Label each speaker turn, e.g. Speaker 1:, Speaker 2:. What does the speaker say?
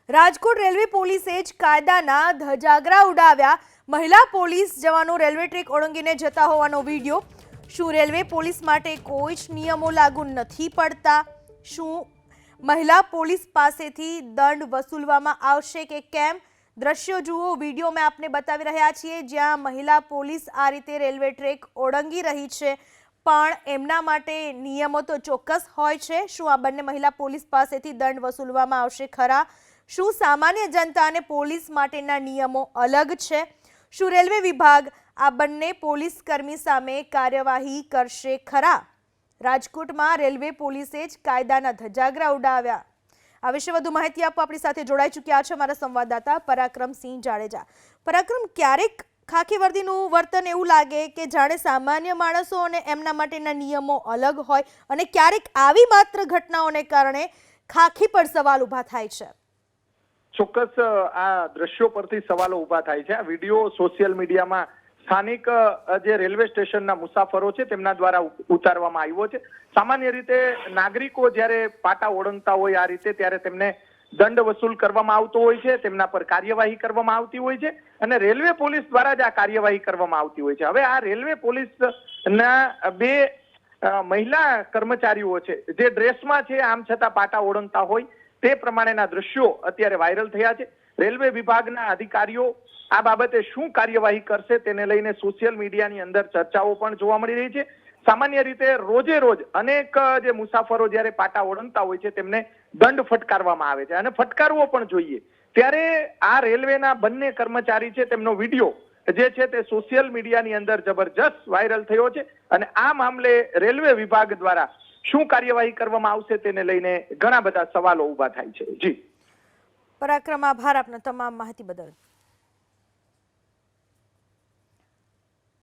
Speaker 1: Rajkot railway પોલીસે જ કાયદાના ધજાગરા ઉડાવ્યા। મહિલા પોલીસ જવાનો રેલવે ટ્રેક ઓળંગીને જતા હોવાનો વિડીયો। શું રેલવે પોલીસ માટે કોઈ જ નિયમો લાગુ નથી પડતા? શું મહિલા પોલીસ પાસેથી દંડ વસૂલવામાં આવશે કે કેમ? દ્રશ્યો જુઓ, વિડીયો મેં આપને બતાવી રહ્યા છીએ જ્યાં મહિલા પોલીસ આ રીતે રેલવે ટ્રેક ઓળંગી રહી છે, પણ એમના માટે નિયમો તો ચોક્કસ હોય છે। શું આ બંને મહિલા પોલીસ પાસેથી દંડ વસૂલવામાં આવશે ખરા? શું સામાન્ય જનતા અને પોલીસ માટેના નિયમો અલગ છે? શું રેલવે વિભાગ આ બંને પોલીસ કર્મી સામે કાર્યવાહી કરશે ખરા? રાજકોટમાં રેલવે પોલીસે જ કાયદાના ધજાગરા ઉડાવ્યા। આ વિશે વધુ માહિતી આપવા આપણી સાથે જોડાઈ ચૂક્યા છે અમારા સંવાદદાતા પરાક્રમસિંહ જાડેજા। પરાક્રમ, ક્યારેક ખાકી વર્દીનું વર્તન એવું લાગે કે જાણે સામાન્ય માણસો અને એમના માટેના નિયમો અલગ હોય, અને ક્યારેક આવી માત્ર ઘટનાઓને કારણે ખાકી પર સવાલ ઊભા થાય છે।
Speaker 2: ચોક્કસ આ દ્રશ્યો પરથી સવાલો ઊભા થાય છે। આ વિડીયો સોશિયલ મીડિયામાં સ્થાનિક જે રેલવે સ્ટેશનના મુસાફરો છે તેમના દ્વારા ઉતારવામાં આવ્યો છે। સામાન્ય રીતે નાગરિકો જ્યારે પાટા ઓળંગતા હોય આ રીતે, ત્યારે તેમને દંડ વસૂલ કરવામાં આવતો હોય છે, તેમના પર કાર્યવાહી કરવામાં આવતી હોય છે, અને રેલવે પોલીસ દ્વારા જ આ કાર્યવાહી કરવામાં આવતી હોય છે। હવે આ રેલવે પોલીસના બે મહિલા કર્મચારીઓ છે જે ડ્રેસમાં છે, આમ છતાં પાટા ઓળંગતા હોય તે પ્રમાણેના દ્રશ્યો અત્યારે વાયરલ થયા છે। રેલવે વિભાગના અધિકારીઓ આ બાબતે શું કાર્યવાહી કરશે તેને લઈને સોશિયલ મીડિયાની અંદર ચર્ચાઓ પણ જોવા મળી રહી છે। સામાન્ય રીતે રોજે રોજ અનેક જે મુસાફરો જ્યારે પાટા ઓળંગતા હોય છે તેમને દંડ ફટકારવામાં આવે છે, અને ફટકારવો પણ જોઈએ। ત્યારે આ રેલવેના બંને કર્મચારી છે તેમનો વિડીયો જે છે તે સોશિયલ મીડિયાની અંદર જબરજસ્ત વાયરલ થયો છે, અને આ મામલે રેલવે વિભાગ દ્વારા શું કાર્યવાહી કરવામાં આવશે તેને લઈને ઘણા બધા સવાલો ઊભા થાય છે। જી
Speaker 1: પરાક્રમ, આભાર આપના તમામ માહિતી બદલ।